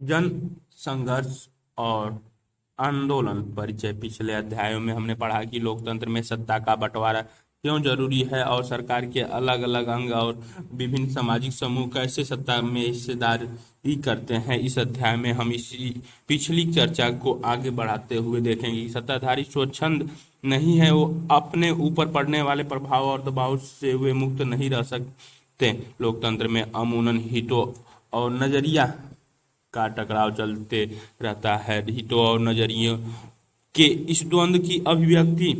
जन संघर्ष और आंदोलन परिचय। पिछले अध्यायों में हमने पढ़ा कि लोकतंत्र में सत्ता का बंटवारा क्यों जरूरी है और सरकार के अलग अलग अंग और विभिन्न सामाजिक समूह कैसे सत्ता में हिस्सेदारी करते हैं। इस अध्याय में हम इसी पिछली चर्चा को आगे बढ़ाते हुए देखेंगे कि सत्ताधारी स्वच्छंद नहीं है, वो अपने ऊपर पड़ने वाले प्रभाव और दबाव से वे मुक्त नहीं रह सकते। लोकतंत्र में अमूमन हितों और नजरिया का टकराव चलते रहता है। हितों और नजरियों के इस द्वंद्व की अभिव्यक्ति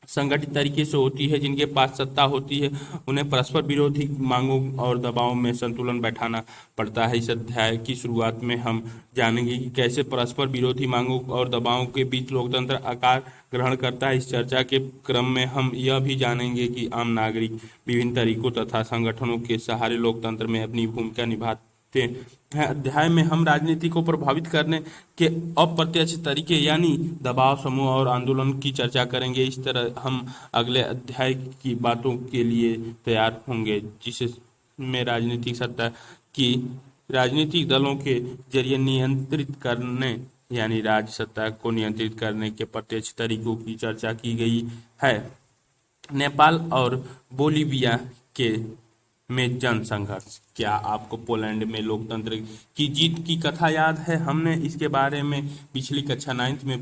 संगठित तरीके से होती है। जिनके पास सत्ता होती है उन्हें परस्पर विरोधी मांगों और दबाव में संतुलन बैठाना पड़ता है। इस अध्याय की शुरुआत में हम जानेंगे कि कैसे परस्पर विरोधी मांगों और दबावों के बीच लोकतंत्र आकार ग्रहण करता है। इस चर्चा के क्रम में हम यह भी जानेंगे कि आम नागरिक विभिन्न तरीकों तथा संगठनों के सहारे लोकतंत्र में अपनी भूमिका निभाते हैं। अध्याय में हम राजनीति को प्रभावित करने के अप्रत्यक्ष तरीके यानी दबाव, समूह और आंदोलन की चर्चा करेंगे। इस तरह हम अगले अध्याय की बातों के लिए तैयार होंगे जिसमें राजनीतिक सत्ता की राजनीतिक दलों के जरिए नियंत्रित करने यानी राज्य सत्ता को नियंत्रित करने के प्रत्यक्ष तरीकों की चर्चा की गई है। नेपाल और बोलीविया के में जन संघर्ष। क्या आपको पोलैंड में लोकतंत्र की जीत की कथा याद है? हमने इसके बारे में पिछली कक्षा 9th में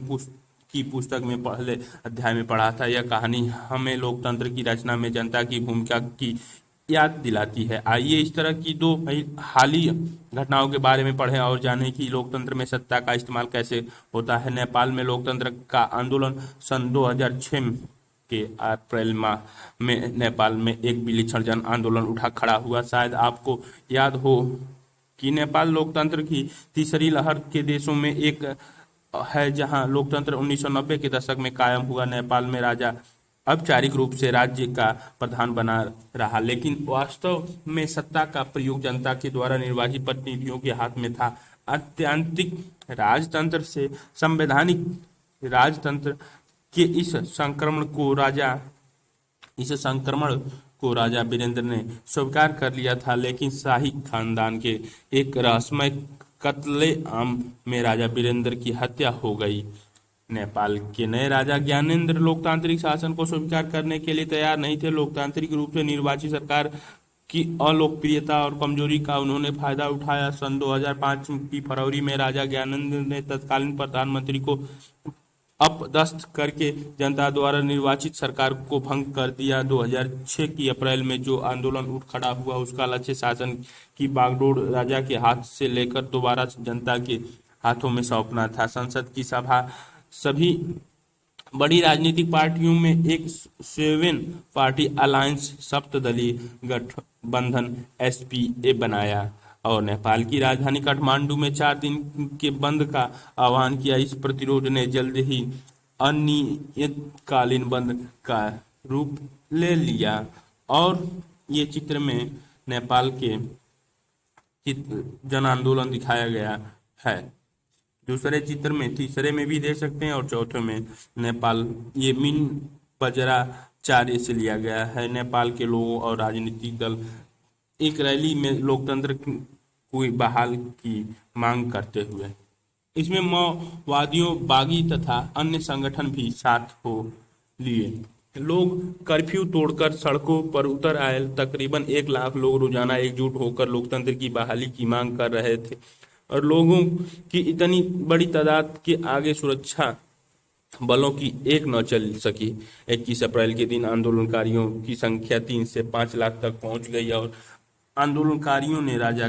की पुस्तक में पहले अध्याय में पढ़ा था। यह कहानी हमें लोकतंत्र की रचना में जनता की भूमिका की याद दिलाती है। आइए इस तरह की दो हालिया घटनाओं के बारे में पढ़ें और जानें कि लोकतंत्र में सत्ता का इस्तेमाल कैसे होता है। नेपाल में लोकतंत्र का आंदोलन सन 2006 के अप्रैल माह में नेपाल में एक विलक्षण जन आंदोलन उठा खड़ा हुआ। शायद आपको याद हो कि नेपाल लोकतंत्र की तीसरी लहर के देशों में एक है जहां लोकतंत्र 1990 के दशक में कायम हुआ। नेपाल में राजा औपचारिक रूप से राज्य का प्रधान बना रहा, लेकिन वास्तव में सत्ता का प्रयोग जनता के द्वारा निर्वाचित प्रतिनिधियों के हाथ में था। अत्यंतिक राजतंत्र से संवैधानिक राजतंत्र के इस संक्रमण को राजा वीरेंद्र ने स्वीकार कर लिया था, लेकिन शाही खानदान के एक रहस्यमय कत्लेआम में राजा वीरेंद्र की हत्या हो गई। नेपाल के नए राजा ज्ञानेंद्र लोकतांत्रिक शासन को स्वीकार करने के लिए तैयार नहीं थे। लोकतांत्रिक रूप से निर्वाचित सरकार की अलोकप्रियता और कमजोरी का उन्होंने फायदा उठाया। सन 2005 की फरवरी में राजा ज्ञानेंद्र ने तत्कालीन प्रधानमंत्री को अपदस्थ करके जनता द्वारा निर्वाचित सरकार को भंग कर दिया। 2006 की अप्रैल में जो आंदोलन उठ खड़ा हुआ उसका लक्ष्य शासन की बागडोर राजा के हाथ से लेकर दोबारा जनता के हाथों में सौंपना था। संसद की सभा सभी बड़ी राजनीतिक पार्टियों में एक 7 पार्टी अलायंस सप्तदलीय गठबंधन एसपीए बनाया और नेपाल की राजधानी काठमांडू में 4 दिन के बंद का आह्वान किया। इस प्रतिरोध ने जल्द ही अनियतकालीन बंद का रूप ले लिया और ये चित्र में नेपाल के जन आंदोलन दिखाया गया है। दूसरे चित्र में, तीसरे में भी देख सकते हैं और चौथे में नेपाल ये मीन बजराचार्य से लिया गया है। नेपाल के लोगों और राजनीतिक दल एक रैली में लोकतंत्र को बहाल की मांग करते हुए, इसमें माओवादियों, बागी तथा अन्य संगठन भी साथ हो लिए। लोग कर्फ्यू तोड़कर सड़कों पर उतर आए। तकरीबन 1 लाख लोग रोजाना एकजुट होकर लोकतंत्र की बहाली की मांग कर रहे थे और लोगों की इतनी बड़ी तादाद के आगे सुरक्षा बलों की एक न चल सकी। 21 अप्रैल के दिन आंदोलनकारियों की संख्या 3 से 5 लाख तक पहुंच गई और आंदोलनकारियों ने राजा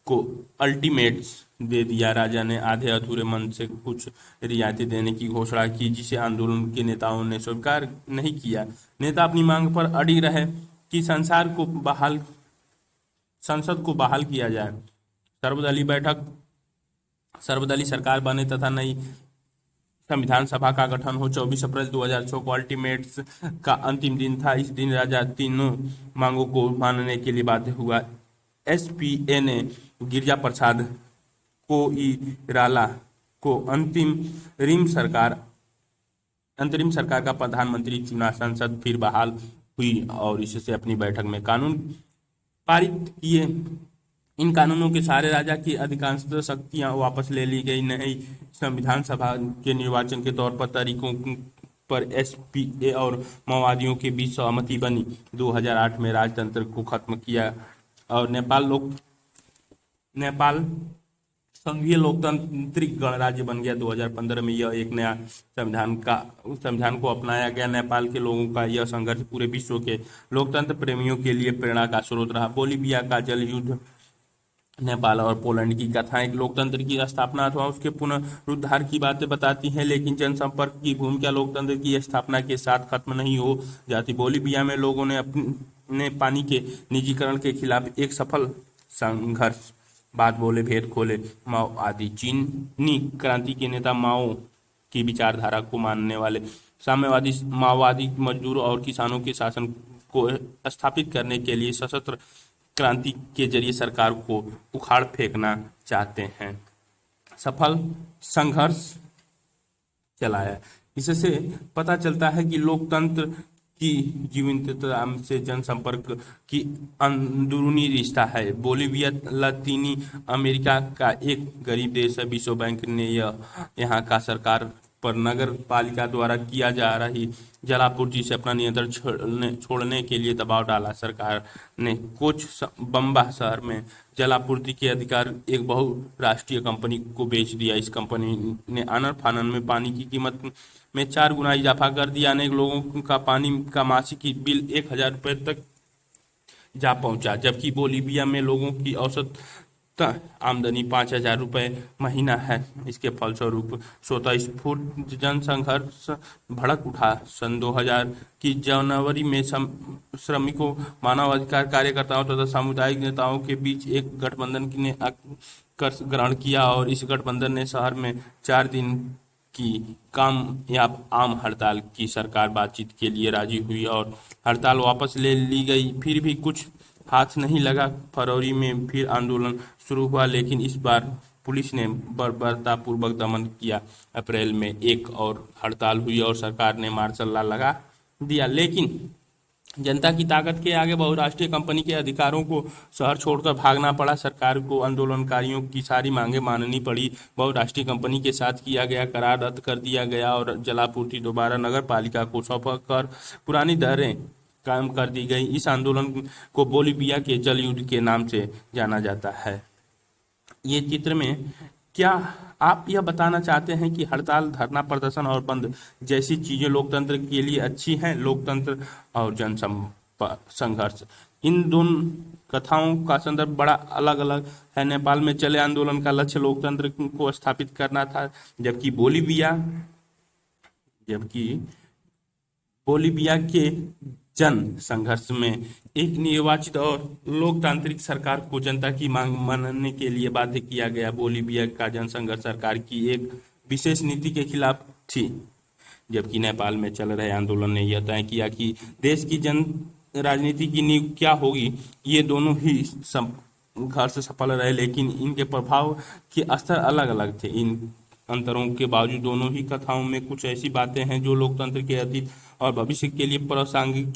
को अल्टीमेट्स दे दिया। राजा ने आधे अधूरे मन से कुछ रियायतें देने की घोषणा की जिसे आंदोलन के नेताओं ने स्वीकार नहीं किया। नेता अपनी मांग पर अड़ी रहे कि संसद को बहाल किया जाए, सर्वदलीय सरकार बने तथा नई संविधान सभा का गठन हो। 24 अप्रैल 2006 को अल्टीमेट्स का अंतिम दिन था। इस दिन राजा तीनों मांगों को मानने के लिए बाध्य हुआ। एसपीए ने गिरिजा प्रसाद कोइराला को अंतरिम सरकार का प्रधानमंत्री चुना। संसद फिर बहाल हुई और इससे अपनी बैठक में कानून पारित किए इन कानूनों के सहारे राजा की अधिकांश शक्तियां वापस ले ली गई। नई संविधान सभा के निर्वाचन के तौर पर तरीकों पर एसपीए और माओवादियों के बीच सहमति बनी। 2008 में राजतंत्र को खत्म किया और नेपाल संघीय लोकतांत्रिक गणराज्य बन गया। 2015 में यह एक नया संविधान को अपनाया गया। नेपाल के लोगों का यह संघर्ष पूरे विश्व के लोकतंत्र प्रेमियों के लिए प्रेरणा का स्रोत रहा। बोलीविया का जल युद्ध, नेपाल और पोलैंड की कथाएं लोकतंत्र की स्थापना अथवा उसके पुनरुद्धार की बातें बताती हैं, लेकिन जनसंपर्क की भूमिका लोकतंत्र की स्थापना के साथ खत्म नहीं हो जाती। बोलीविया में लोगों ने अपने पानी के निजीकरण के खिलाफ एक सफल संघर्ष, बात बोले भेद खोले। माओ आदि चीनी क्रांति के नेता माओ की विचारधारा को मानने वाले साम्यवादी माओवादी मजदूरों और किसानों के शासन को स्थापित करने के लिए सशस्त्र क्रांति के जरिए सरकार को उखाड़ फेंकना चाहते हैं। सफल संघर्ष चलाया। इससे पता चलता है कि लोकतंत्र की जीवंतता से जनसंपर्क की अंदरूनी रिश्ता है। बोलीविया लातीनी अमेरिका का एक गरीब देश है। विश्व बैंक ने यहाँ का सरकार पर नगर पालिका द्वारा किया जा रही जलापूर्ति से अपना नियंत्रण छोड़ने के लिए दबाव डाला। सरकार ने बम्बा शहर में जलापूर्ति के अधिकार एक बहुराष्ट्रीय कंपनी को बेच दिया। इस कंपनी ने आनन फानन में पानी की कीमत में 4 गुना इजाफा कर दिया। अनेक लोगों का पानी का मासिक बिल 1000 रुपये तक जा पहुंचा, जबकि बोलीविया में लोगों की औसत आमदनी 5000 रुपये महीना है। इसके फलस्वरूप स्वतःस्फूर्त जन संघर्ष भड़क उठा। सन 2000 की जनवरी में श्रमिकों, मानवाधिकार कार्यकर्ताओं तथा सामुदायिक नेताओं के बीच एक गठबंधन ने ग्रहण किया और इस गठबंधन ने शहर में 4 दिन की कामयाब आम हड़ताल की। सरकार बातचीत के लिए राजी हुई और हड़ताल वापस ले ली गई। फिर भी कुछ हाथ नहीं लगा। फरवरी में फिर आंदोलन शुरू हुआ, लेकिन इस बार पुलिस ने बर्बरतापूर्वक दमन किया। अप्रैल में एक और हड़ताल हुई और सरकार ने मार्शल लॉ लगा दिया, लेकिन जनता की ताकत के आगे बहुराष्ट्रीय कंपनी के अधिकारों को शहर छोड़कर भागना पड़ा। सरकार को आंदोलनकारियों की सारी मांगें माननी पड़ी। बहुराष्ट्रीय कंपनी के साथ किया गया करार रद्द कर दिया गया और जलापूर्ति दोबारा नगर पालिका को सौंपकर पुरानी दरें कायम कर दी गई। इस आंदोलन को बोलीविया के जल युद्ध के नाम से जाना जाता है। ये चित्र में क्या आप यह बताना चाहते हैं कि हड़ताल, धरना प्रदर्शन और बंद जैसी चीजें लोकतंत्र के लिए अच्छी हैं? लोकतंत्र और संघर्ष, इन दोनों कथाओं का संदर्भ बड़ा अलग अलग है। नेपाल में चले आंदोलन का लक्ष्य लोकतंत्र को स्थापित करना था, जबकि बोलीविया के जन संघर्ष में एक निर्वाचित और लोकतांत्रिक सरकार को जनता की मांग मानने के लिए बाध्य किया गया। बोलीविया का जन संघर्ष सरकार की एक विशेष नीति के खिलाफ थी, जबकि नेपाल में चल रहे आंदोलन ने यह तय किया कि देश की जन राजनीति की नींव क्या होगी। ये दोनों ही संघर्ष सफल रहे, लेकिन इनके प्रभाव के स्तर अलग अलग थे। इन अंतरों के बावजूद दोनों ही कथाओं में कुछ ऐसी बातें हैं जो लोकतंत्र के अतीत और भविष्य के लिए प्रासंगिक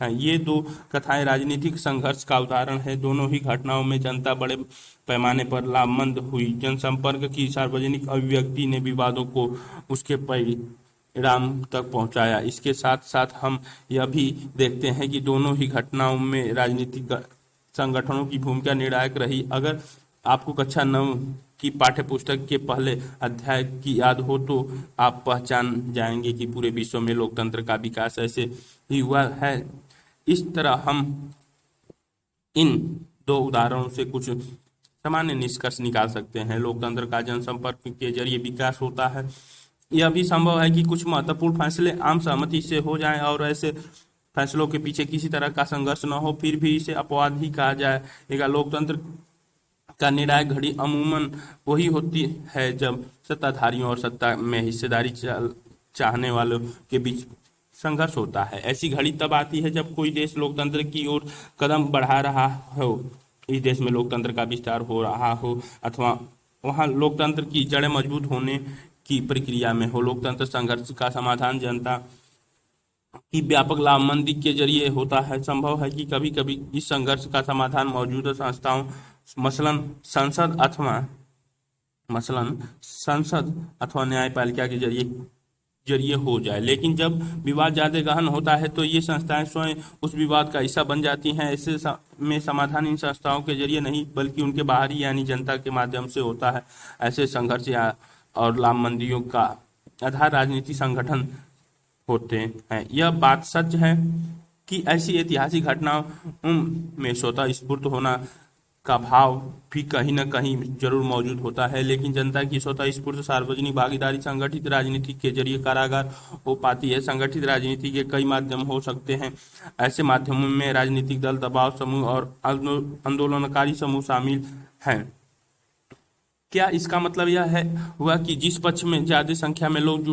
हैं। ये दो कथाएं राजनीतिक संघर्ष का उदाहरण है। दोनों ही घटनाओं में जनता बड़े पैमाने पर लामबंद हुई। जनसंपर्क की सार्वजनिक अभिव्यक्ति ने विवादों को उसके परिणाम तक पहुंचाया। इसके साथ साथ हम यह भी देखते हैं कि दोनों ही घटनाओं में राजनीतिक संगठनों की भूमिका निर्णायक रही। अगर आपको कक्षा 9 की पाठ्य पुस्तक के पहले अध्याय की याद हो तो आप पहचान जाएंगे कि पूरे विश्व में लोकतंत्र का विकास ऐसे ही हुआ है। इस तरह हम इन दो उदाहरणों से कुछ सामान्य निष्कर्ष निकाल सकते हैं। लोकतंत्र का जनसंपर्क के जरिए विकास होता है। यह भी संभव है कि कुछ महत्वपूर्ण फैसले आम सहमति से हो जाएं और ऐसे फैसलों के पीछे किसी तरह का संघर्ष न हो, फिर भी इसे अपवाद ही कहा जाएगा। लोकतंत्र का निर्णायक घड़ी अमूमन वही होती है जब सत्ताधारियों और सत्ता में हिस्सेदारी चाहने वालों के बीच संघर्ष होता है। ऐसी घड़ी तब आती है जब कोई देश लोकतंत्र की ओर कदम बढ़ा रहा हो, इस देश में लोकतंत्र का विस्तार हो रहा हो अथवा वहां लोकतंत्र की जड़ें मजबूत होने की प्रक्रिया में हो। लोकतंत्र संघर्ष का समाधान जनता की व्यापक लामबंदी के जरिए होता है। संभव है कि कभी कभी इस संघर्ष का समाधान मौजूदा संस्थाओं मसलन मसलन संसद अथवा न्यायपालिका के जरिए जरिए हो जाए। लेकिन जब विवाद ज्यादा गहन होता है तो ये संस्थाएं स्वयं उस विवाद का हिस्सा बन जाती हैं। में समाधान इन संस्थाओं के जरिए नहीं बल्कि उनके बाहरी यानी जनता के माध्यम से होता है। ऐसे संघर्ष या और लामबंदियों का आधार राजनीति संगठन होते हैं। यह बात सच है कि ऐसी ऐतिहासिक घटनाओं में स्वतः स्फूर्त होना का भाव भी कहीं न कहीं जरूर मौजूद होता है, लेकिन जनता की स्वतः स्फूर्त सार्वजनिक भागीदारी संगठित राजनीति के जरिए कारागार हो पाती है। संगठित राजनीति के कई माध्यम हो सकते हैं। ऐसे माध्यमों में राजनीतिक दल, दबाव समूह और आंदोलनकारी समूह शामिल हैं। क्या इसका मतलब यह है हुआ कि जिस पक्ष में ज्यादा संख्या में लोग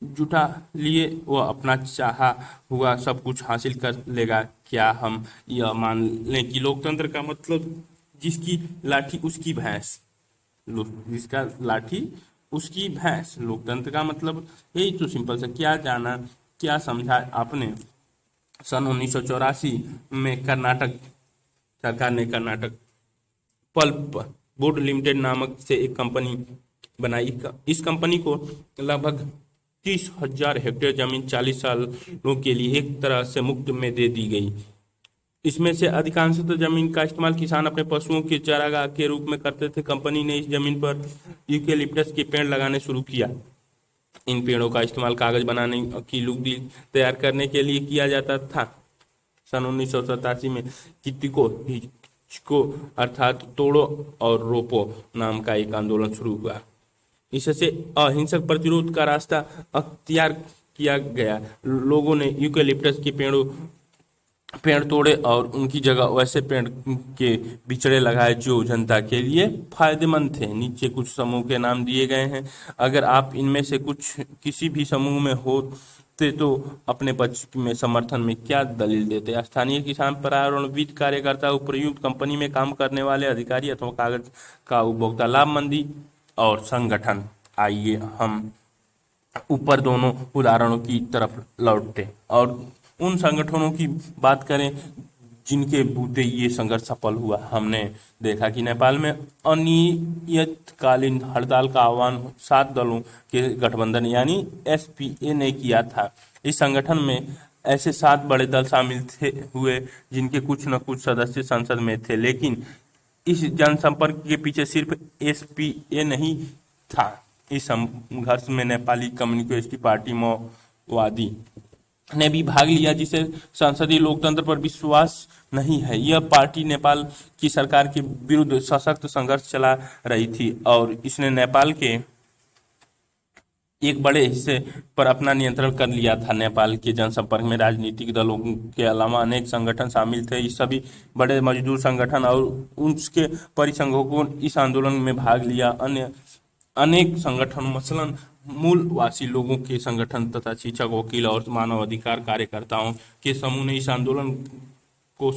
जुटा लिए वह अपना चाहा हुआ सब कुछ हासिल कर लेगा? क्या हम यह मान लें कि लोकतंत्र का मतलब जिसकी लाठी उसकी भैंस, जिसका लाठी उसकी भैंस, लोकतंत्र का मतलब यही तो सिंपल सा। क्या जाना, क्या समझा आपने? सन 1984 में कर्नाटक सरकार ने कर्नाटक पल्प बोर्ड लिमिटेड नामक से एक कंपनी बनाई। इस कंपनी को लगभग 30,000 हेक्टेयर जमीन 40 सालों के लिए एक तरह से मुफ्त में दे दी गई। इसमें से अधिकांशतः जमीन का इस्तेमाल किसान अपने पशुओं के चारागाह के रूप में करते थे। कंपनी ने इस जमीन पर यूकेलिप्टस के पेड़ लगाने शुरू किया। इन पेड़ों का इस्तेमाल कागज बनाने की लुगदी तैयार करने के लिए किया जाता था। सन 1987 में कितिको हिचको अर्थात तोड़ो और रोपो नाम का एक आंदोलन शुरू हुआ। इससे अहिंसक प्रतिरोध का रास्ता अख्तियार किया गया। लोगों ने यूकेलिप्टस के पेड़ तोड़े और उनकी जगह वैसे पेड़ के बिचड़े लगाए जो जनता के लिए फायदेमंद थे। नीचे कुछ समूह के नाम दिए गए हैं। अगर आप इनमें से किसी भी समूह में होते तो अपने पक्ष में समर्थन में क्या दलील देते? स्थानीय किसान, पर्यावरणविद, कार्यकर्ता, उपयुक्त कंपनी में काम करने वाले अधिकारी अथवा कागज का उपभोक्ता, लामबंदी और संगठन। आइए हम ऊपर दोनों उदाहरणों की तरफ लौटते और उन संगठनों की बात करें जिनके बूते ये संघर्ष सफल हुआ। हमने देखा कि नेपाल में अनियतकालीन हड़ताल का आह्वान 7 दलों के गठबंधन यानी एसपीए ने किया था। इस संगठन में ऐसे 7 बड़े दल शामिल हुए जिनके कुछ न कुछ सदस्य संसद में थे, लेकिन इस जनसंपर्क के पीछे सिर्फ एसपीए नहीं था। इस संघर्ष में नेपाली कम्युनिस्ट पार्टी माओवादी ने भी भाग लिया, जिसे संसदीय लोकतंत्र पर विश्वास नहीं है। यह पार्टी नेपाल की सरकार के विरुद्ध सशक्त संघर्ष चला रही थी और इसने नेपाल के एक बड़े हिस्से पर अपना नियंत्रण कर लिया था। नेपाल के जनसंपर्क में राजनीतिक दलों के अलावा अनेक संगठन शामिल थे। इस सभी बड़े मजदूर संगठन और उसके परिसंघों को इस आंदोलन में भाग लिया। अन्य अनेक संगठन मसलन मूलवासी लोगों के संगठन तथा शिक्षक, वकील और मानवाधिकार कार्यकर्ताओं के समूह ने इस आंदोलन को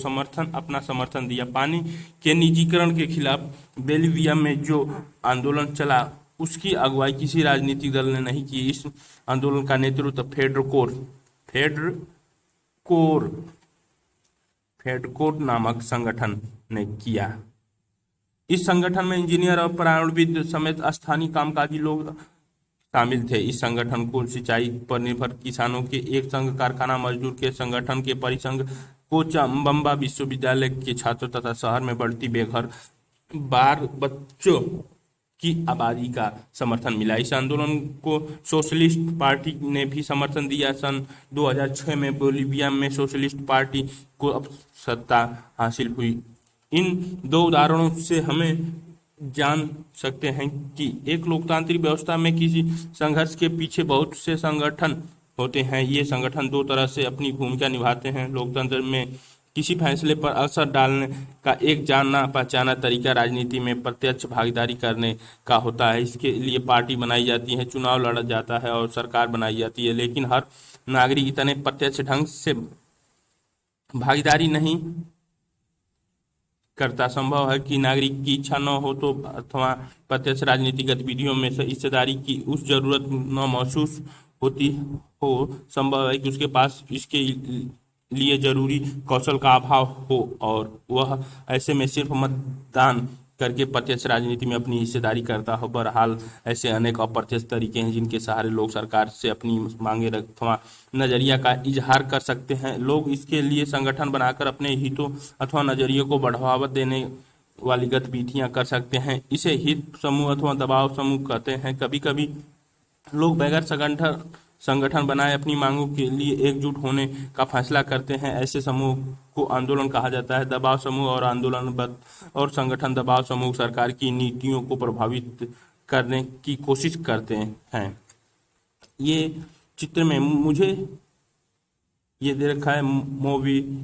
अपना समर्थन दिया। पानी के निजीकरण के खिलाफ बोलिविया में जो आंदोलन चला उसकी अगुवाई किसी राजनीतिक दल ने नहीं की। इस आंदोलन का नेतृत्व फेडकोर नामक संगठन ने किया। इस संगठन में इंजीनियर और पर्यावरणविद समेत स्थानीय कामकाजी लोग शामिल थे। इस संगठन को सिंचाई पर निर्भर किसानों के एक संघ, कारखाना मजदूर के संगठन के परिसंघ, कोचाबम्बा विश्वविद्यालय के छात्र तथा शहर में बढ़ती बेघर बाल बच्चों की आबादी का समर्थन मिला। इस आंदोलन को सोशलिस्ट पार्टी ने भी समर्थन दिया। सन 2006 में बोलिविया में सोशलिस्ट पार्टी को अब सत्ता हासिल हुई। इन 2 उदाहरणों से हमें जान सकते हैं कि एक लोकतांत्रिक व्यवस्था में किसी संघर्ष के पीछे बहुत से संगठन होते हैं। ये संगठन 2 तरह से अपनी भूमिका निभाते हैं। लोकतंत्र में किसी फैसले पर असर डालने का एक जाना पहचाना तरीका राजनीति में प्रत्यक्ष भागीदारी करने का होता है। इसके लिए पार्टी बनाई जाती है, चुनाव लड़ा जाता है और सरकार बनाई जाती है। लेकिन हर नागरिक इतने प्रत्यक्ष ढंग से भागीदारी नहीं करता। संभव है कि नागरिक की इच्छा न हो तो अथवा प्रत्यक्ष राजनीतिक गतिविधियों में हिस्सेदारी की उस जरूरत न महसूस होती हो। संभव है कि उसके पास इसके लिए जरूरी कौशल का अभाव हो और वह ऐसे में सिर्फ मतदान करके प्रत्यक्ष राजनीति में अपनी हिस्सेदारी करता हो। बहरहाल ऐसे अनेक अप्रत्यक्ष तरीके हैं जिनके सहारे लोग सरकार से अपनी मांगे अथवा नजरिया का इजहार कर सकते हैं। लोग इसके लिए संगठन बनाकर अपने हितों अथवा नजरिए को बढ़ावा देने वाली गतिविधियां कर सकते हैं। इसे हित समूह अथवा दबाव समूह कहते हैं। कभी कभी लोग बगैर संगठन संगठन बनाए अपनी मांगों के लिए एकजुट होने का फैसला करते हैं। ऐसे समूह को आंदोलन कहा जाता है। दबाव समूह और आंदोलनबद्ध और संगठन दबाव समूह सरकार की नीतियों को प्रभावित करने की कोशिश करते हैं। ये चित्र में मुझे ये दे रखा है मोबिलिजेशन।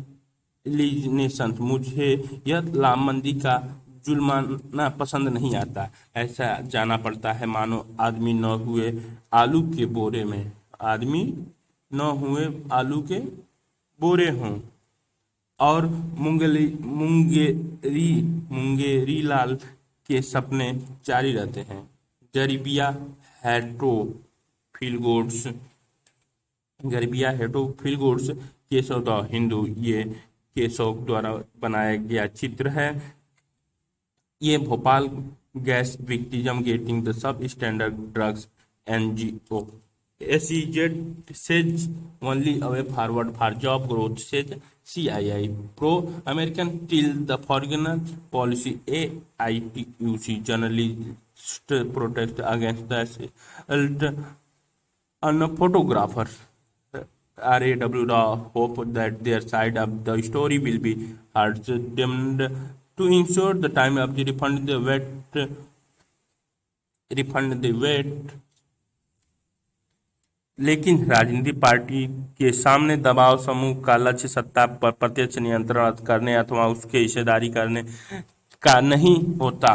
मुझे यह लामबंदी का जुल्माना पसंद नहीं आता। ऐसा जाना पड़ता है मानो आदमी न हुए आलू के बोरे में, आदमी न हुए आलू के बोरे हों। और मुंगेरी लाल के सपने जारी रहते हैं। गरीबिया हेटो फीलगुड्स केशव द हिंदू, ये केशव द्वारा बनाया गया चित्र है। ये Bhopal gas victims getting the substandard drugs NGO SEZ says only a way forward for job growth, says CII. Pro American till the foreigner policy AITUC journalist protest against the assault on a photographer. RAW hope that their side of the story will be heard. Deemed to ensure the time of the refund the wait. लेकिन राजनीतिक party के सामने दबाव समूह का लक्ष्य सत्ता पर प्रत्यक्ष नियंत्रण करने अथवा उसके हिस्सेदारी करने का नहीं होता।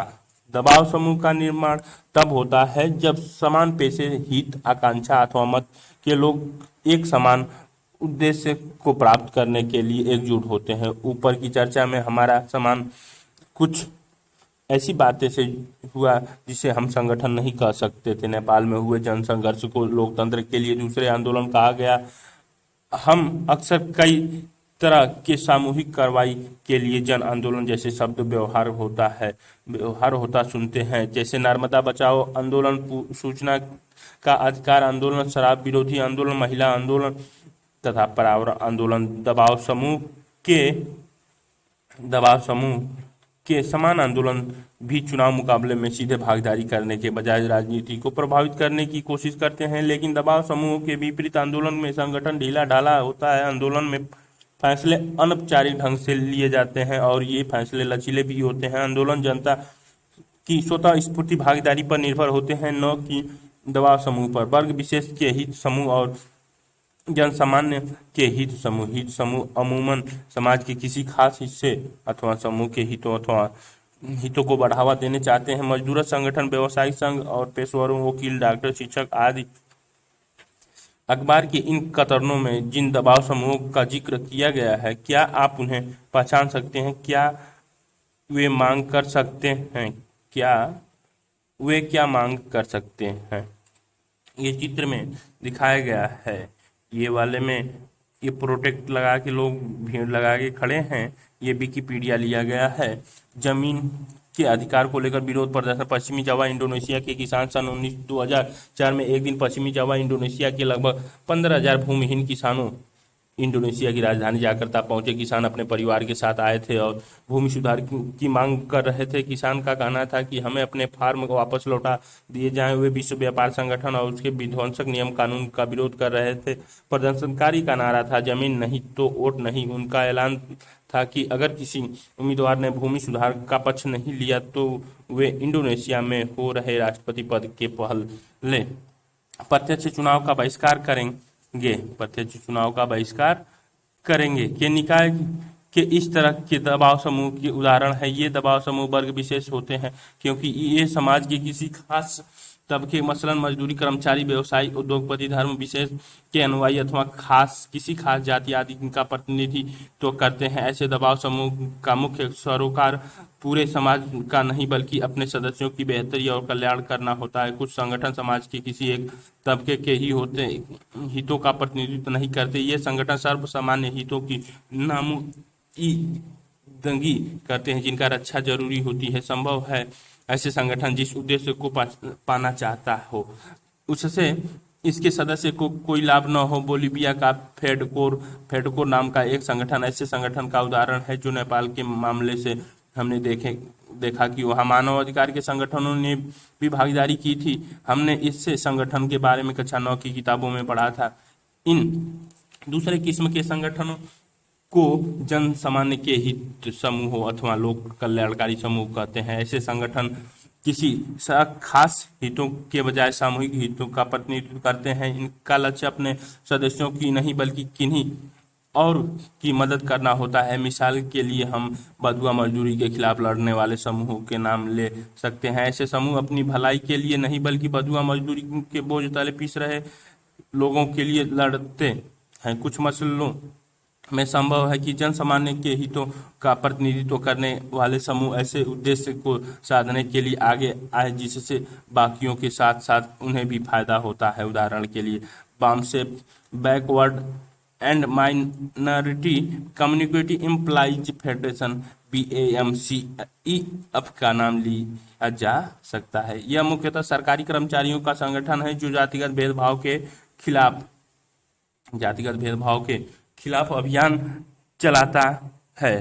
दबाव समूह का निर्माण तब होता है जब समान पेशे, हित, आकांक्षा अथवा मत के लोग एक समान उद्देश्य को प्राप्त करने के लिए एकजुट होते हैं। ऊपर की चर्चा में हमारा समान कुछ ऐसी बातें से हुआ जिसे हम संगठन नहीं कह सकते थे। नेपाल में हुए जन संघर्ष को लोकतंत्र के लिए दूसरे आंदोलन कहा गया। हम अक्सर कई तरह के सामूहिक कार्रवाई के लिए जन आंदोलन जैसे शब्द व्यवहार होता सुनते हैं, जैसे नर्मदा बचाओ आंदोलन, सूचना का अधिकार आंदोलन, शराब विरोधी आंदोलन, महिला आंदोलन तथा पर्यावरण आंदोलन। दबाव समूह के समान आंदोलन भी चुनाव मुकाबले में सीधे भागीदारी करने के बजाय राजनीति को प्रभावित करने की कोशिश करते हैं। लेकिन दबाव समूहों के विपरीत आंदोलन में संगठन ढीला ढाला होता है। आंदोलन में फैसले अनौपचारिक ढंग से लिए जाते हैं और ये फैसले लचीले भी होते हैं। आंदोलन जनता की स्वतः स्फूर्ति भागीदारी पर निर्भर होते हैं, न कि दबाव समूह पर। वर्ग विशेष के हित समूह और जन सामान्य के हित समूह अमूमन समाज के किसी खास हिस्से अथवा समूह के हितों को बढ़ावा देने चाहते हैं। मजदूर संगठन, व्यवसायिक संघ और पेशेवरों, वकील, डॉक्टर, शिक्षक आदि। अखबार के इन कतरनों में जिन दबाव समूहों का जिक्र किया गया है, क्या आप उन्हें पहचान सकते हैं? क्या वे मांग कर सकते हैं? क्या मांग कर सकते हैं? ये चित्र में दिखाया गया है। ये वाले में ये प्रोटेक्ट लगा के लोग भीड़ लगा के खड़े हैं। ये विकिपीडिया लिया गया है। जमीन के अधिकार को लेकर विरोध प्रदर्शन। पश्चिमी जावा इंडोनेशिया के किसान सन 2004 में एक दिन पश्चिमी जावा इंडोनेशिया के लगभग 15,000 भूमिहीन किसानों इंडोनेशिया की राजधानी जकार्ता पहुंचे। किसान अपने परिवार के साथ आए थे और भूमि सुधार की मांग कर रहे थे। किसान का कहना था कि हमें अपने फार्म को वापस लौटा दिए जाएं। वे विश्व व्यापार संगठन और उसके विध्वंसक नियम कानून का विरोध कर रहे थे। प्रदर्शनकारी का नारा था, जमीन नहीं तो वोट नहीं। उनका ऐलान था कि अगर किसी उम्मीदवार ने भूमि सुधार का पक्ष नहीं लिया तो वे इंडोनेशिया में हो रहे राष्ट्रपति पद के पहले प्रत्यक्ष चुनाव का बहिष्कार करेंगे। के निकाय के इस तरह के दबाव समूह के उदाहरण है। ये दबाव समूह वर्ग विशेष होते हैं क्योंकि ये समाज के किसी खास तबके मसलन मजदूरी, कर्मचारी, व्यवसायी, उद्योगपति, धर्म विशेष के अनुयायी अथवा किसी खास जाति आदि का प्रतिनिधित्व करते हैं। ऐसे दबाव समूह का मुख्य सरोकार पूरे समाज का नहीं बल्कि अपने सदस्यों की बेहतरी और कल्याण करना होता है। कुछ संगठन समाज के किसी एक तबके के हितों का प्रतिनिधित्व नहीं करते। ये संगठन सर्व सामान्य हितों की नामुमकिनगी करते हैं जिनका रक्षा जरूरी होती है। संभव है ऐसे संगठन जिस उद्देश्य को पाना चाहता हो उससे इसके सदस्य को कोई लाभ न हो। बोलीविया का फेडकोर नाम का एक संगठन ऐसे संगठन का उदाहरण है जो नेपाल के मामले से हमने देखा कि वहाँ मानव अधिकार के संगठनों ने भी भागीदारी की थी। हमने इससे संगठन के बारे में कक्षा 9 की किताबों में पढ़ा था। इन दूसरे किस्म के संगठनों को जन सामान्य के हित समूहों अथवा लोक कल्याणकारी समूह कहते हैं। ऐसे संगठन किसी खास हितों के बजाय सामूहिक हितों का प्रतिनिधित्व करते हैं। इनका लक्ष्य अपने सदस्यों की नहीं बल्कि किन्हीं और की मदद करना होता है। मिसाल के लिए हम बंधुआ मजदूरी के खिलाफ लड़ने वाले समूहों के नाम ले सकते हैं। ऐसे समूह अपनी भलाई के लिए नहीं बल्कि बंधुआ मजदूरी के बोझ तले पीस रहे लोगों के लिए लड़ते हैं। कुछ मसलों में संभव है कि जन सामान्य के हितों का प्रतिनिधित्व करने वाले समूह ऐसे उद्देश्य को साधने के लिए आगे आए जिससे बाकियों के साथ साथ उन्हें भी फायदा होता है। उदाहरण के लिए BAMCEF backward and minority community employees federation BAMCEF का नाम लिया जा सकता है। यह मुख्यतः सरकारी कर्मचारियों का संगठन है जो जातिगत भेदभाव के खिलाफ अभियान चलाता है।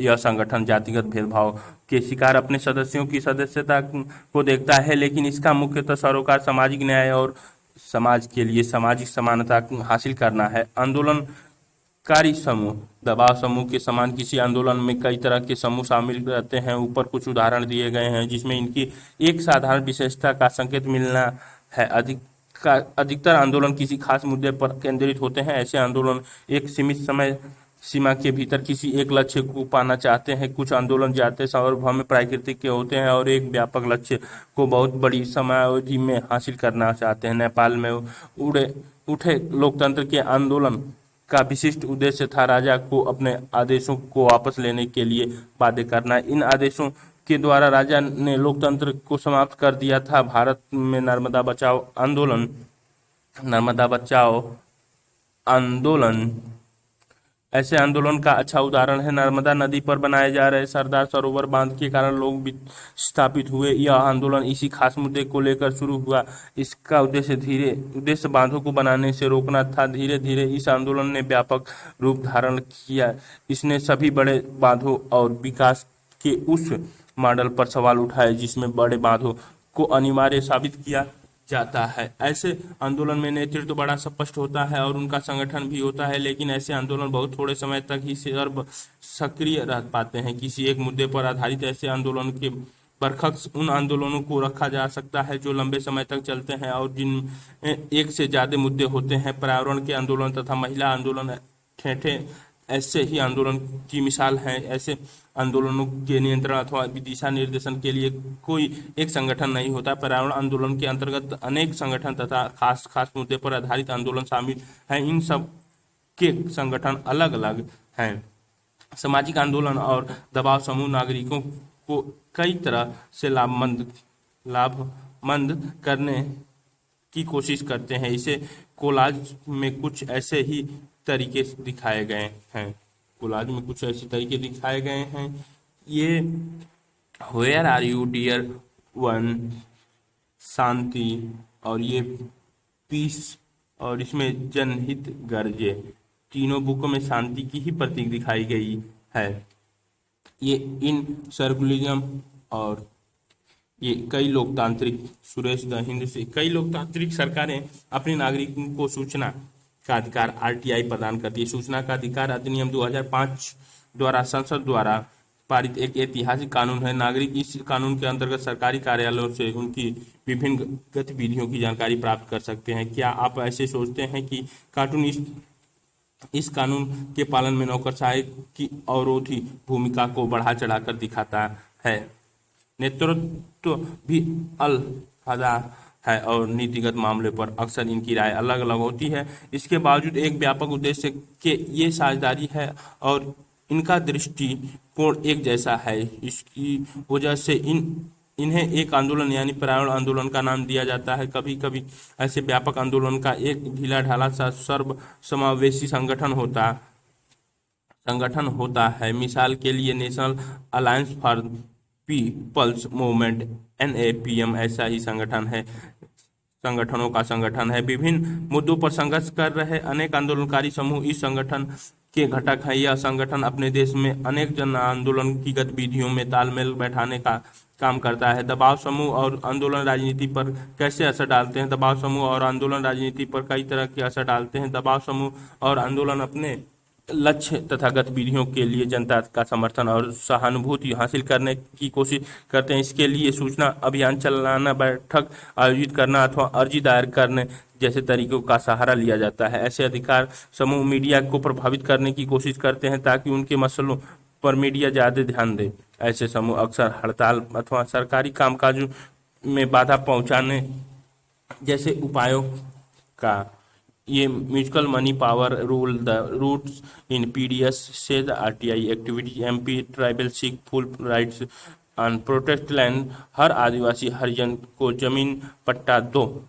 यह संगठन जातिगत भेदभाव के शिकार अपने सदस्यों की सदस्यता को देखता है, लेकिन इसका मुख्यतः सरोकार सामाजिक न्याय और समाज के लिए सामाजिक समानता हासिल करना है। आंदोलनकारी समूह दबाव समूह के समान किसी आंदोलन में कई तरह के समूह शामिल रहते हैं। ऊपर कुछ उदाहरण दिए गए हैं जिसमें इनकी एक साधारण विशेषता का संकेत मिलना है। अधिकतर आंदोलन किसी खास मुद्दे पर केंद्रित होते हैं। ऐसे आंदोलन एक सीमित समय सीमा के भीतर किसी एक लक्ष्य को पाना चाहते हैं। कुछ आंदोलन जाते सार्वभौमिक प्राकृतिक के होते हैं और एक व्यापक लक्ष्य को बहुत बड़ी समयावधि में हासिल करना चाहते हैं। नेपाल में उठे लोकतंत्र के आंदोलन का विशिष्ट उद्देश्य था राजा को अपने आदेशों को वापस लेने के लिए बाध्य करना। इन आदेशों के द्वारा राजा ने लोकतंत्र को समाप्त कर दिया था। भारत में नर्मदा बचाओ आंदोलन ऐसे आंदोलन का अच्छा उदाहरण है। नर्मदा नदी पर बनाए जा रहे सरदार सरोवर बांध के कारण लोग विस्थापित हुए। यह आंदोलन इसी खास मुद्दे को लेकर शुरू हुआ। इसका उद्देश्य बांधों को बनाने से रोकना था। धीरे धीरे इस आंदोलन ने व्यापक रूप धारण किया। इसने सभी बड़े बांधों और विकास के उस मॉडल पर सवाल उठाए जिसमें बड़े बांधों को अनिवार्य साबित किया जाता है। ऐसे आंदोलन में नेतृत्व बड़ा स्पष्ट होता है और उनका संगठन भी होता है, लेकिन ऐसे आंदोलन बहुत थोड़े समय तक ही सक्रिय रह पाते हैं। किसी एक मुद्दे पर आधारित ऐसे आंदोलन के बरखक्स उन आंदोलनों को रखा जा सकता है जो लंबे समय तक चलते हैं और जिन एक से ज्यादा मुद्दे होते हैं। पर्यावरण के आंदोलन तथा महिला आंदोलन ठेठे ऐसे ही आंदोलन की मिसाल है। ऐसे आंदोलनों के नियंत्रण अथवा दिशा निर्देशन के लिए कोई एक संगठन नहीं होता। पर्यावरण आंदोलन के अंतर्गत अनेक संगठन तथा खास मुद्दे पर आधारित आंदोलन शामिल हैं। इन सब के संगठन अलग अलग हैं। सामाजिक आंदोलन और दबाव समूह नागरिकों को कई तरह से लाभमंद करने की कोशिश करते हैं। इसे कोलाज में कुछ ऐसे ही तरीके दिखाए गए हैं। ये where are you dear one, शांति, और ये पीस, और इसमें जनहित गर्जे। तीनों बुकों में शांति की ही प्रतीक दिखाई गई है। ये इन सर्कुलरिज्म और ये कई लोकतांत्रिक सुरेश द हिंद से कई लोकतांत्रिक सरकारें अपने नागरिकों को सूचना का अधिकार RTI प्रदान करती है। सूचना का अधिकार अधिनियम 2005 द्वारा संसद द्वारा पारित एक ऐतिहासिक कानून है। नागरिक इस कानून के अंतर्गत सरकारी कार्यालयों से उनकी विभिन्न गतिविधियों की जानकारी प्राप्त कर सकते हैं। क्या आप ऐसे सोचते हैं कि कार्टून इस कानून के पालन में नौकरशाही की अवरोधी भूमिका को बढ़ा चढ़ाकर दिखाता है? नेतृत्व भी है और नीतिगत मामले पर अक्सर इनकी राय अलग अलग होती है। इसके बावजूद एक व्यापक उद्देश्य के ये साझेदारी है और इनका दृष्टिकोण एक जैसा है। इसकी वजह से इन्हें एक आंदोलन यानी पर्यावरण आंदोलन का नाम दिया जाता है। कभी कभी ऐसे व्यापक आंदोलन का एक ढीला ढाला सा सर्व समावेशी संगठन होता है। मिसाल के लिए national alliance for people's movement NAPM ऐसा ही संगठनों का संगठन है। विभिन्न मुद्दों पर संघर्ष कर रहे अनेक आंदोलनकारी समूह इस संगठन के घटक हैं। यह संगठन अपने देश में अनेक जन आंदोलन की गतिविधियों में तालमेल बैठाने का काम करता है। दबाव समूह और आंदोलन राजनीति पर कैसे असर डालते हैं? दबाव समूह और आंदोलन राजनीति पर कई तरह के असर डालते हैं। दबाव समूह और आंदोलन अपने लक्ष्य तथा गतिविधियों के लिए जनता का समर्थन और सहानुभूति हासिल करने की कोशिश करते हैं। इसके लिए सूचना अभियान चलाना, बैठक आयोजित करना अथवा अर्जी दायर करने जैसे तरीकों का सहारा लिया जाता है। ऐसे अधिकार समूह मीडिया को प्रभावित करने की कोशिश करते हैं ताकि उनके मसलों पर मीडिया ज़्यादा ध्यान दे। ऐसे समूह अक्सर हड़ताल अथवा सरकारी कामकाजों में बाधा पहुंचाने जैसे उपायों का ये mutual money power rule the roots in PDS से the RTI activity MP tribal seek full rights on protect land. हर आदिवासी हरिजन को जमीन पट्टा दो।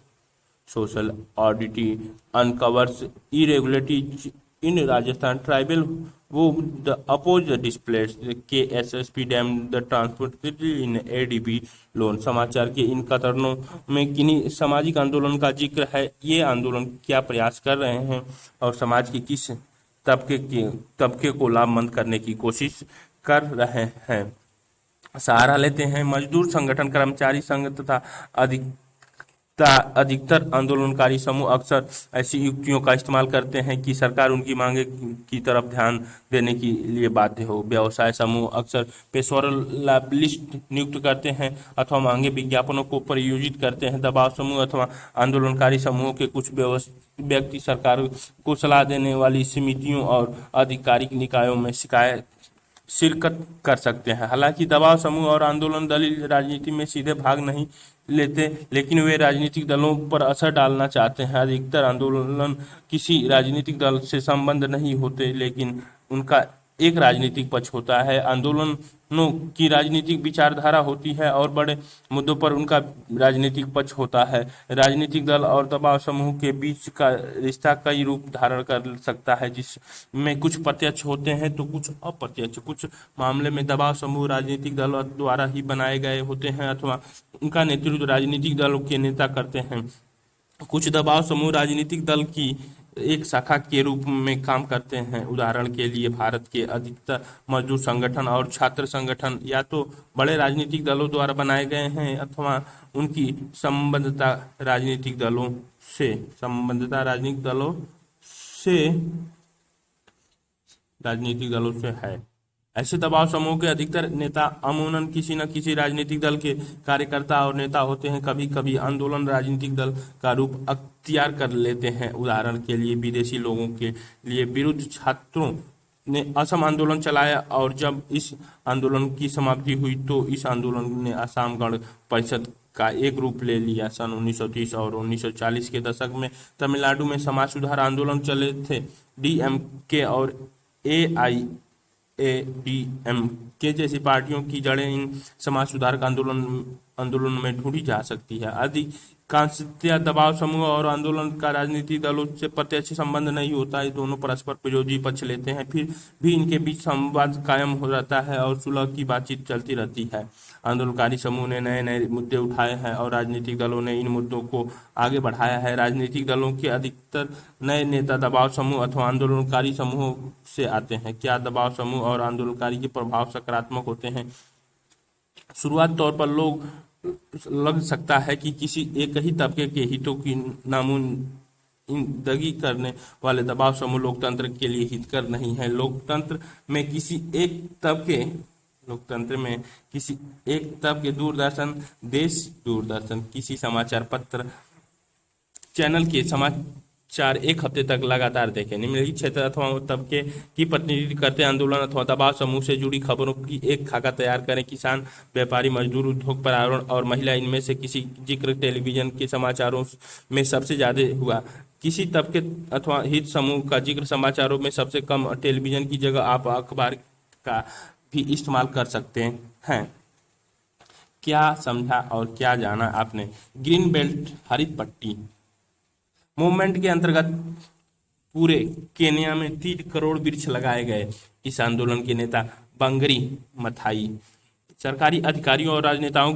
Social audit uncovers irregularities in Rajasthan tribal वो the oppose the displace KSSP dam the transport in ADB loan. समाचार के इन कथनों में किन्हीं सामाजिक आंदोलन का जिक्र है। ये आंदोलन क्या प्रयास कर रहे हैं और समाज के किस तबके को लाभमंद करने की कोशिश कर रहे हैं। सहारा लेते हैं मजदूर संगठन, कर्मचारी संघ तथा अधिकतर आंदोलनकारी समूह अक्सर ऐसी युक्तियों का इस्तेमाल करते हैं कि सरकार उनकी मांगे की तरफ ध्यान देने के लिए बाध्य हो। व्यवसाय समूह अक्सर पेशेवर लॉबिस्ट नियुक्त करते हैं अथवा मांगे विज्ञापनों को प्रायोजित करते हैं। दबाव समूह अथवा आंदोलनकारी समूहों के कुछ व्यक्ति सरकार को सलाह देने वाली समितियों और आधिकारिक निकायों में शिरकत कर सकते हैं। हालांकि दबाव समूह और आंदोलन दल राजनीति में सीधे भाग नहीं लेते, लेकिन वे राजनीतिक दलों पर असर डालना चाहते हैं। अधिकतर आंदोलन किसी राजनीतिक दल से संबंध नहीं होते, लेकिन उनका एक राजनीतिक पक्ष होता है। आंदोलनों की राजनीतिक विचारधारा होती है और बड़े मुद्दों पर उनका राजनीतिक पक्ष होता है। राजनीतिक दल और दबाव समूह के बीच का रिश्ता कई रूप धारण कर सकता है, जिसमें कुछ प्रत्यक्ष होते हैं तो कुछ अप्रत्यक्ष। कुछ मामले में दबाव समूह राजनीतिक दलों द्वारा ही बनाए गए होते हैं अथवा उनका नेतृत्व राजनीतिक दलों के नेता करते हैं। कुछ दबाव समूह राजनीतिक दल की एक शाखा के रूप में काम करते हैं। उदाहरण के लिए भारत के अधिकतर मजदूर संगठन और छात्र संगठन या तो बड़े राजनीतिक दलों द्वारा बनाए गए हैं अथवा उनकी संबद्धता राजनीतिक दलों से है। ऐसे दबाव समूह के अधिकतर नेता अमूमन किसी न किसी राजनीतिक दल के कार्यकर्ता और नेता होते हैं। कभी कभी आंदोलन राजनीतिक दल का रूप अख्तियार कर लेते हैं। उदाहरण के लिए विदेशी लोगों के लिए विरुद्ध छात्रों ने असम आंदोलन चलाया और जब इस आंदोलन की समाप्ति हुई तो इस आंदोलन ने असम गण परिषद का एक रूप ले लिया। सन 1930 और 1940 के दशक में तमिलनाडु में समाज सुधार आंदोलन चले थे। DMK और AIADMK जैसी पार्टियों की जड़ें इन समाज सुधार आंदोलन में ढूंढी जा सकती है। अधिकांशतः दबाव समूह और आंदोलन का राजनीतिक दलों से प्रत्यक्ष संबंध नहीं होता है। दोनों परस्पर विरोधी पक्ष लेते हैं, फिर भी इनके बीच संवाद कायम हो जाता है और सुलह की बातचीत चलती रहती है। आंदोलनकारी समूह ने नए नए मुद्दे उठाए हैं और राजनीतिक दलों ने इन मुद्दों को आगे बढ़ाया है। राजनीतिक दलों के अधिकतर नए नेता दबाव समूह अथवा आंदोलनकारी समूहों से आते हैं। क्या दबाव समूह और आंदोलनकारी के प्रभाव सकारात्मक होते हैं? शुरुआत तौर पर लग सकता है कि किसी एक ही तबके के हितों की नुमाइंदगी करने वाले दबाव समूह लोकतंत्र के लिए हितकर नहीं है। लोकतंत्र में किसी एक तबके दूरदर्शन, देश दूरदर्शन, किसी समाचार पत्र चैनल के समाचार एक हफ्ते तक लगातार देखें। निम्नलिखित क्षेत्र अथवा तबके की प्रतिनिधित्व करते आंदोलन अथवा दबाव समूह से जुड़ी खबरों की एक खाका तैयार करें। किसान, व्यापारी, मजदूर, उद्योग, पर्यावरण और महिला, इनमें से किसी जिक्र टेलीविजन के समाचारों में सबसे ज्यादा हुआ। किसी तबके अथवा हित समूह का जिक्र समाचारों में सबसे कम और टेलीविजन की जगह आप अखबार का भी इस्तेमाल कर सकते हैं। क्या समझा और क्या जाना आपने? ग्रीन बेल्ट, हरित पट्टी मूवमेंट के अंतर्गत पूरे केन्या में 3 करोड़ वृक्ष लगाए गए। इस आंदोलन के नेता बंगरी मथाई सरकारी अधिकारियों और राजनेताओं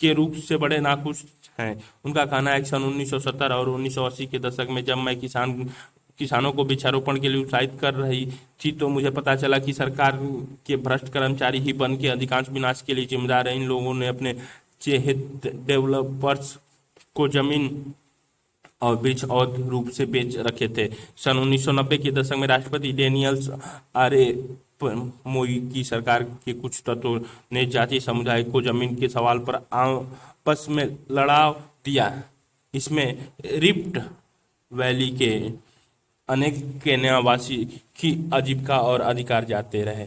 के रूप से बड़े नाखुश हैं। उनका कहना है कि सन 1970 और 1980 के दशक में जब मैं किसानों को वृक्षारोपण के लिए उत्साहित कर रही थी तो मुझे पता चला कि सरकार के भ्रष्ट कर्मचारी ही वन के अधिकांश विनाश के लिए जिम्मेदार हैं। इन लोगों ने अपने चहेते डेवलपर्स को जमीन और वृक्ष अवैध रूप से बेच रखे थे। सन 1990 के दशक में राष्ट्रपति डेनियल्स मोई की सरकार के कुछ तत्वों ने जातीय समुदाय को जमीन के सवाल पर आपस में लड़ाव दिया। इसमें रिफ्ट वैली के अनेक केन्यावासी की आजीविका और अधिकार जाते रहे।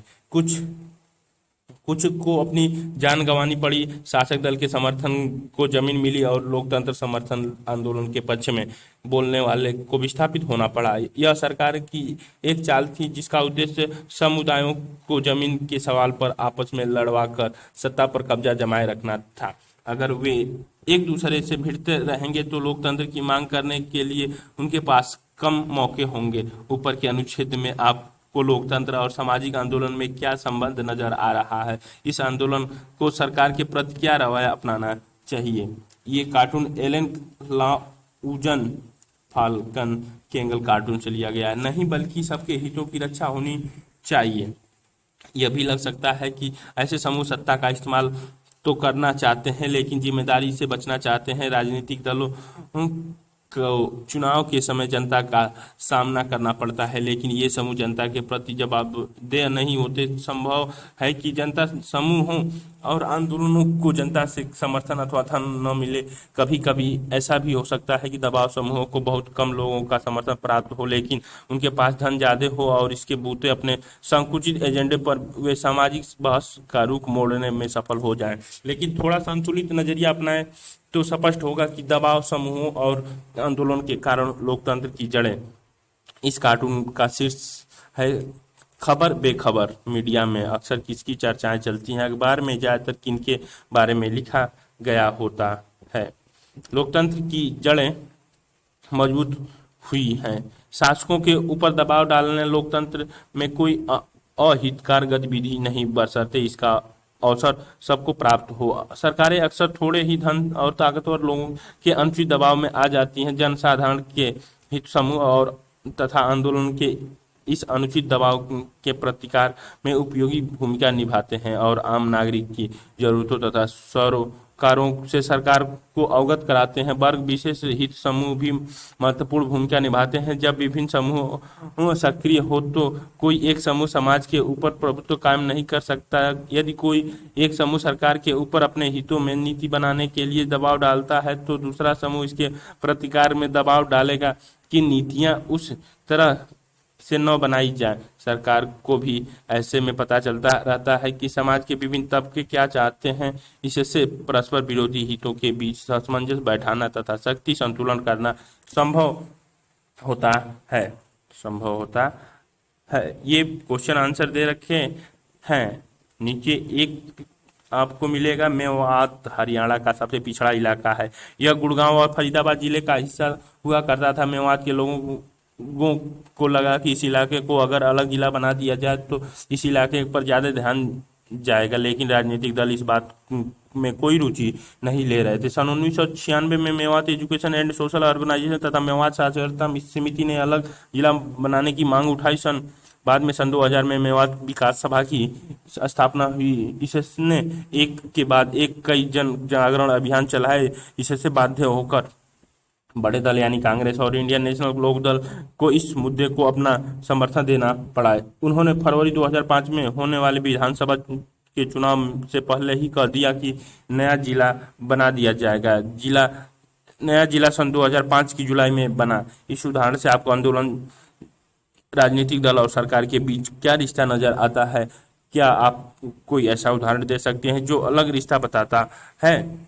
कुछ को अपनी जान गंवानी पड़ी। शासक दल के समर्थन को जमीन मिली और लोकतंत्र समर्थन आंदोलन के पक्ष में बोलने वाले को विस्थापित होना पड़ा। यह सरकार की एक चाल थी जिसका उद्देश्य समुदायों को जमीन के सवाल पर आपस में लड़वाकर सत्ता पर कब्जा जमाए रखना था। अगर वे एक दूसरे से भिड़ते रहेंगे तो लोकतंत्र की मांग करने के लिए उनके पास कम मौके होंगे। ऊपर के अनुच्छेद में आपको लोकतंत्र और सामाजिक आंदोलन में क्या संबंध नजर आ रहा है? इस आंदोलन को सरकार के प्रति क्या रवैया अपनाना चाहिए? ये कार्टून एलन क्लाउजन फाल्कन केंगल कार्टून से लिया गया है। नहीं, बल्कि सबके हितों की रक्षा होनी चाहिए। यह भी लग सकता है कि ऐसे समूह सत्ता का इस्तेमाल तो करना चाहते हैं लेकिन जिम्मेदारी से बचना चाहते हैं। राजनीतिक दलों को चुनाव के समय जनता का सामना करना पड़ता है लेकिन ये समूह जनता के प्रति जवाबदेह नहीं होते। संभव है कि जनता समूहों और आंदोलनों को जनता से समर्थन अथवा धन न मिले। कभी कभी ऐसा भी हो सकता है कि दबाव समूहों को बहुत कम लोगों का समर्थन प्राप्त हो लेकिन उनके पास धन ज्यादा हो और इसके बूते अपने संकुचित एजेंडे पर वे सामाजिक बहस का रुख मोड़ने में सफल हो जाएं। लेकिन थोड़ा संतुलित नजरिया अपनाएं तो स्पष्ट होगा कि दबाव समूहों और आंदोलन के कारण लोकतंत्र की जड़ें। इस कार्टून का शीर्ष है खबर बेखबर। मीडिया में अक्सर किसकी चर्चाएं चलती हैं? अखबार में ज्यादातर किनके बारे में लिखा गया होता है? लोकतंत्र की जड़ें मजबूत हुई हैं। शासकों के ऊपर दबाव डालने लोकतंत्र में कोई अहितकार गतिविधि नहीं बरसते इसका अवसर सबको प्राप्त हो। सरकारें अक्सर थोड़े ही धन और ताकतवर लोगों के अनुचित दबाव में आ जाती हैं। जनसाधारण के हित समूह और तथा आंदोलन के इस अनुचित दबाव के प्रतिकार में उपयोगी भूमिका निभाते हैं और आम नागरिक की जरूरतों तथा सरोकारों से सरकार को अवगत कराते हैं। वर्ग विशेष हित समूह भी महत्वपूर्ण भूमिका निभाते हैं। जब विभिन्न समूह सक्रिय हो तो कोई एक समूह समाज के ऊपर प्रभुत्व कायम नहीं कर सकता। यदि कोई एक समूह सरकार के ऊपर अपने हितों में नीति बनाने के लिए दबाव डालता है तो दूसरा समूह इसके प्रतिकार में दबाव डालेगा कि नीतियां उस तरह से न बनाई जाए। सरकार को भी ऐसे में पता चलता रहता है कि समाज के विभिन्न तबके क्या चाहते हैं। इससे परस्पर विरोधी हितों के बीच सामंजस्य बैठाना तथा शक्ति संतुलन करना संभव होता है। ये क्वेश्चन आंसर दे रखे हैं। नीचे एक आपको मिलेगा। मेवात हरियाणा का सबसे पिछड़ा इलाका है। यह गुड़गांव और फरीदाबाद जिले का हिस्सा हुआ करता था। मेवात के लोगों को लगा कि इस इलाके को अगर अलग जिला बना दिया जाए तो इस इलाके पर ज्यादा ध्यान जाएगा लेकिन राजनीतिक दल इस बात में कोई रुचि नहीं ले रहे थे। सन 1996 में Mewat education and social organisation तथा मेवात साक्षरता समिति ने अलग जिला बनाने की मांग उठाई। बाद में सन 2000 में मेवात विकास सभा की स्थापना हुई। इसने एक के बाद एक कई जन जागरण अभियान चलाए। इससे बाध्य होकर बड़े दल यानी कांग्रेस और इंडियन नेशनल लोक दल को इस मुद्दे को अपना समर्थन देना पड़ा। उन्होंने फरवरी 2005 में होने वाले विधानसभा के चुनाव से पहले ही कह दिया कि नया जिला बना दिया जाएगा। जिला नया जिला सन 2005 की जुलाई में बना। इस उदाहरण से आपको आंदोलन, राजनीतिक दल और सरकार के बीच क्या रिश्ता नजर आता है? क्या आप कोई ऐसा उदाहरण दे सकते हैं जो अलग रिश्ता बताता है?